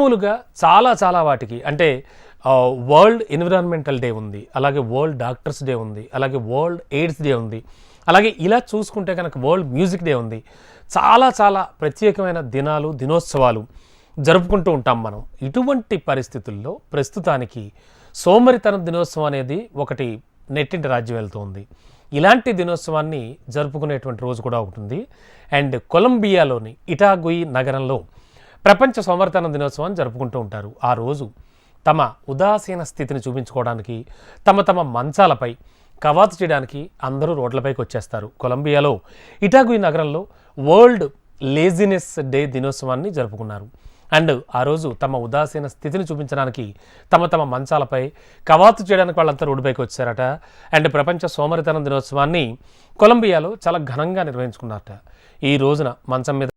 మామూలుగా చాలా వాటికి అంటే వరల్డ్ ఎన్విరాన్మెంటల్ డే ఉంది, అలాగే వరల్డ్ డాక్టర్స్ డే ఉంది, అలాగే వరల్డ్ ఎయిడ్స్ డే ఉంది, అలాగే ఇలా చూసుకుంటే కనుక వరల్డ్ మ్యూజిక్ డే ఉంది. చాలా ప్రత్యేకమైన దినోత్సవాలు జరుపుకుంటూ ఉంటాం మనం. ఇటువంటి పరిస్థితుల్లో ప్రస్తుతానికి సోమరితనం దినోత్సవం అనేది ఒకటి నెట్టింటి రాజ్యం వెళ్తుంది. ఇలాంటి దినోత్సవాన్ని జరుపుకునేటువంటి రోజు కూడా ఉంటుంది. అండ్ కొలంబియాలోని ఇటాగుయి నగరంలో ప్రపంచ సోమరితనం దినోత్సవాన్ని జరుపుకుంటూ ఉంటారు. ఆ రోజు తమ ఉదాసీన స్థితిని చూపించుకోవడానికి తమ మంచాలపై కవాతు చేయడానికి అందరూ రోడ్లపైకి వచ్చేస్తారు. కొలంబియాలో ఇటాగుయి నగరంలో వరల్డ్ లేజినెస్ డే దినోత్సవాన్ని జరుపుకున్నారు. అండ్ ఆ రోజు తమ ఉదాసీన స్థితిని చూపించడానికి తమ మంచాలపై కవాతు చేయడానికి వాళ్ళంతా రోడ్డుపైకి వచ్చారట. అండ్ ప్రపంచ సోమరితనం దినోత్సవాన్ని కొలంబియాలో చాలా ఘనంగా నిర్వహించుకున్నారట. ఈ రోజున మంచం మీద